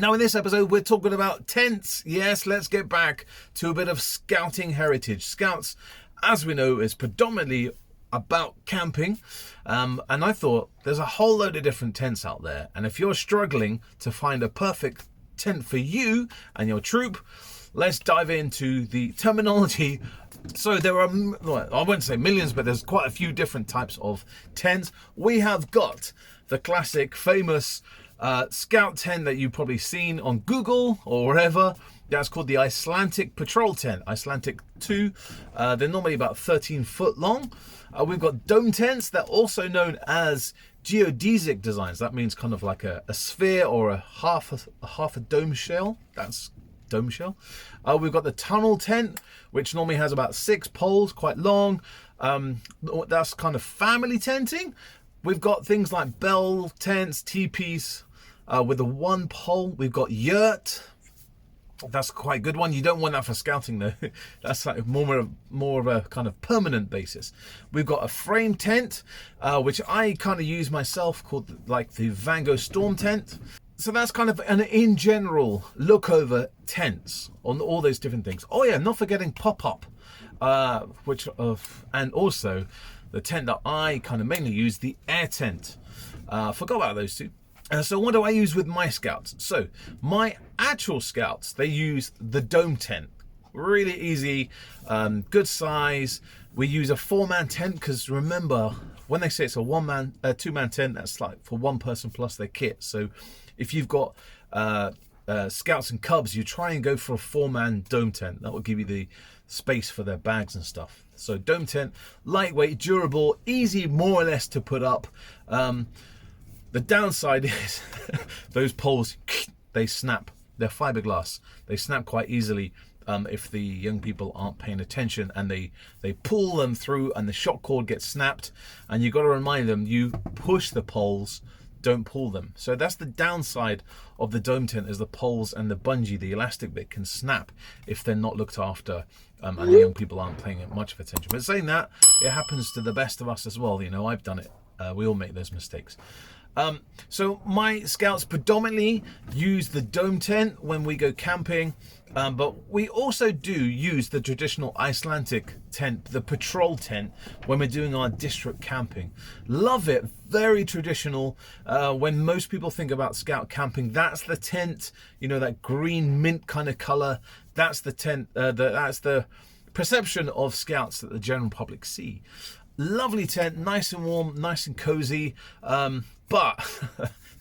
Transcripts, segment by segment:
Now in this episode, we're talking about tents. Yes, let's get back to a bit of scouting heritage. Scouts, as we know, is predominantly about camping. And I thought there's a whole load of different tents out there. And if you're struggling to find a perfect tent for you and your troop, let's dive into the terminology. So there are, well, I wouldn't say millions, but there's quite a few different types of tents. We have got the classic, famous scout tent that you've probably seen on Google or wherever. That's called the Icelantic Patrol Tent, Icelantic 2. They're normally about 13 foot long. We've got dome tents. They're also known as geodesic designs. That means kind of like a sphere or a half a dome shell. That's dome shell. We've got the tunnel tent, which normally has about 6 poles, quite long. That's kind of family tenting. We've got things like bell tents, teepees with a 1 pole. We've got yurt. That's quite a good one. You don't want that for scouting though. That's like more of a kind of permanent basis. We've got a frame tent, which I kind of use myself, called like the Van Gogh Storm tent. So that's kind of an in general look over tents on all those different things. Oh yeah, not forgetting pop-up, and also the tent that I kind of mainly use, the air tent. Forgot about those two. So what do I use with my scouts? So my actual scouts, they use the dome tent. Really easy, good size. We use a 4-man tent because remember, when they say it's a 2-man tent, that's like for 1 person plus their kit. So if you've got scouts and cubs, you try and go for a 4-man dome tent. That will give you the space for their bags and stuff. So dome tent, lightweight, durable, easy more or less to put up. The downside is those poles, they snap. They're fiberglass. They snap quite easily if the young people aren't paying attention, and they pull them through and the shock cord gets snapped, and you've got to remind them, you push the poles, don't pull them. So that's the downside of the dome tent, is the poles and the bungee, the elastic bit, can snap if they're not looked after and the young people aren't paying much of attention. But saying that, it happens to the best of us as well. You know, I've done it. We all make those mistakes. So my scouts predominantly use the dome tent when we go camping, but we also do use the traditional Icelandic tent, the patrol tent, when we're doing our district camping. Love it, very traditional. When most people think about scout camping, that's the tent, you know, that green mint kind of color. That's the tent, that's the perception of scouts that the general public see. Lovely tent, nice and warm, nice and cozy, but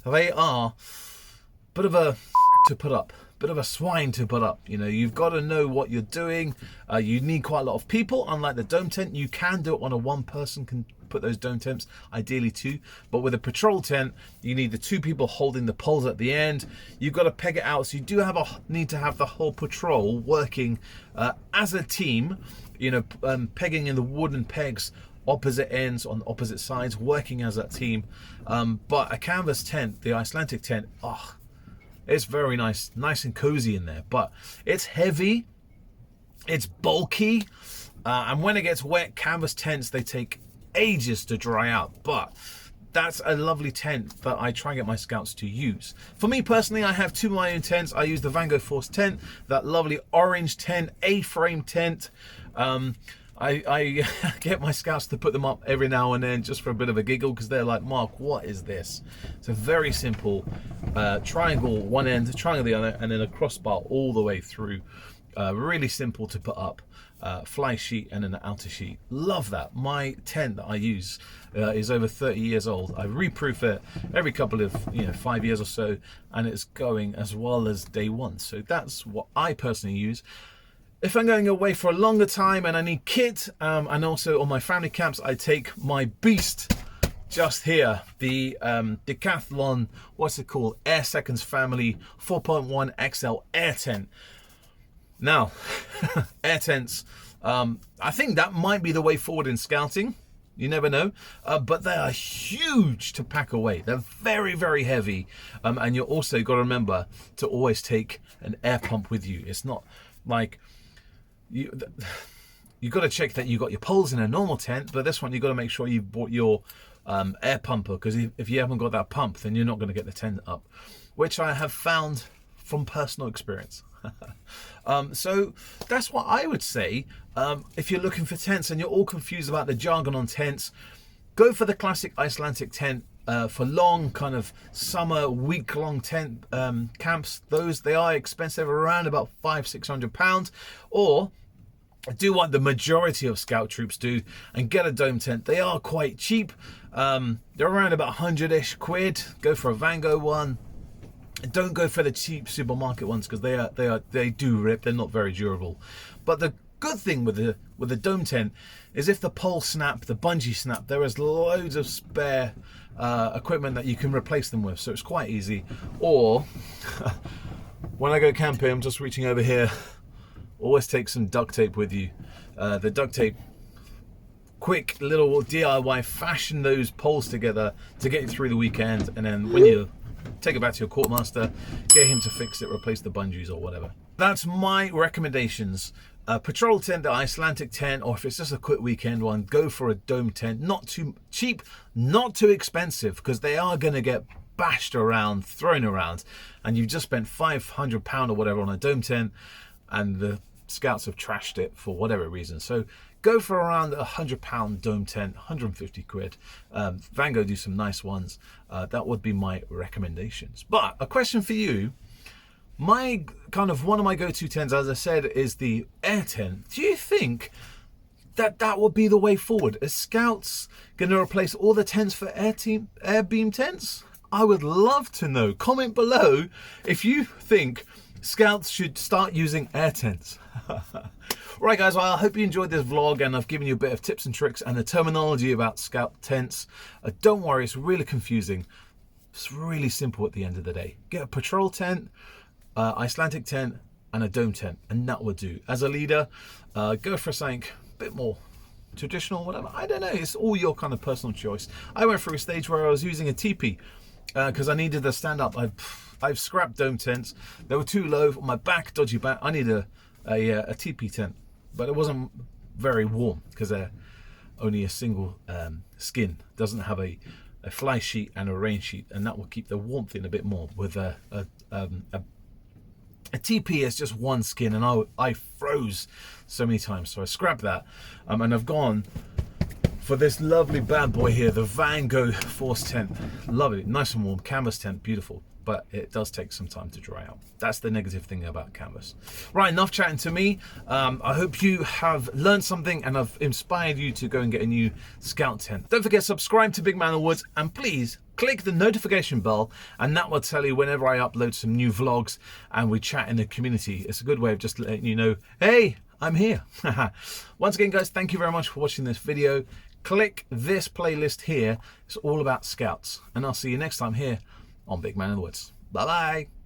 they are a bit of a to put up, bit of a swine to put up. You know, you've got to know what you're doing. You need quite a lot of people. Unlike the dome tent, you can do it on a 1 person can put those dome tents, ideally 2. But with a patrol tent, you need the 2 people holding the poles at the end. You've got to peg it out, so you do need to have the whole patrol working as a team. You know, pegging in the wooden pegs, opposite ends on opposite sides, working as that team. But a canvas tent, the Icelandic tent, it's very nice and cozy in there, but it's heavy, it's bulky, and when it gets wet, canvas tents, they take ages to dry out. But that's a lovely tent that I try and get my scouts to use. For me personally, I have 2 of my own tents. I use the Van Gogh Force tent, that lovely orange tent, A-frame tent. I get my scouts to put them up every now and then just for a bit of a giggle, because they're like, Mark, what is this? It's a very simple triangle, one end, triangle the other, and then a crossbar all the way through. Really simple to put up. Fly sheet and an outer sheet. Love that. My tent that I use is over 30 years old. I reproof it every couple of 5 years or so, and it's going as well as day one. So that's what I personally use. If I'm going away for a longer time and I need kit, and also on my family camps, I take my beast just here, the Decathlon, what's it called? Air Seconds Family 4.1 XL Air Tent. Now, air tents, I think that might be the way forward in scouting. You never know, but they are huge to pack away. They're very, very heavy, and you also got to remember to always take an air pump with you. It's not like you got to check that you got your poles in a normal tent, but this one you got to make sure you bought your air pumper, because if you haven't got that pump, then you're not going to get the tent up, which I have found from personal experience. So that's what I would say. If you're looking for tents and you're all confused about the jargon on tents, go for the classic Icelantic tent. For long kind of summer week-long tent camps, they are expensive, around about £500-600, or do what the majority of scout troops do and get a dome tent. They are quite cheap. They're around about 100-ish quid. Go for a Vango one. Don't go for the cheap supermarket ones because they do rip. They're not very durable. But the good thing with the dome tent is if the poles snap, the bungee snap, there is loads of spare equipment that you can replace them with, so it's quite easy. Or when I go camping, I'm just reaching over here, always take some duct tape with you. The duct tape, quick little DIY, fashion those poles together to get you through the weekend, and then when you take it back to your quartermaster, get him to fix it, replace the bungees or whatever. That's my recommendations. Patrol tent, the Icelantic tent, or if it's just a quick weekend one, go for a dome tent. Not too cheap, not too expensive, because they are going to get bashed around, thrown around, and you've just spent £500 or whatever on a dome tent, and the scouts have trashed it for whatever reason. So go for around a £100 dome tent, 150 quid. Vango do some nice ones. That would be my recommendations. But a question for you. One of my go-to tents, as I said, is the air tent. Do you think that would be the way forward? Are scouts going to replace all the tents for air beam tents? I would love to know. Comment below if you think scouts should start using air tents. Right guys, well, I hope you enjoyed this vlog and I've given you a bit of tips and tricks and the terminology about scout tents. Don't worry, it's really confusing. It's really simple at the end of the day. Get a patrol tent, Icelantic tent and a dome tent, and that would do. As a leader, go for something a bit more traditional, whatever. I don't know, it's all your kind of personal choice. I went through a stage where I was using a teepee because I needed to stand up. I've scrapped dome tents. They were too low on my back, dodgy back. I needed a teepee tent, but it wasn't very warm because they're only a single skin. Doesn't have a fly sheet and a rain sheet, and that will keep the warmth in a bit more. With a teepee is just one skin, and I froze so many times, so I scrapped that, and I've gone for this lovely bad boy here, the Vango Force tent. Love it, nice and warm, canvas tent, beautiful, but it does take some time to dry out. That's the negative thing about canvas. Right, enough chatting to me. I hope you have learned something and I've inspired you to go and get a new scout tent. Don't forget, subscribe to Big Man of the Woods, and please click the notification bell, and that will tell you whenever I upload some new vlogs and we chat in the community. It's a good way of just letting you know, hey, I'm here. Once again, guys, thank you very much for watching this video. Click this playlist here. It's all about scouts, and I'll see you next time here on Big Man of the Woods. Bye bye.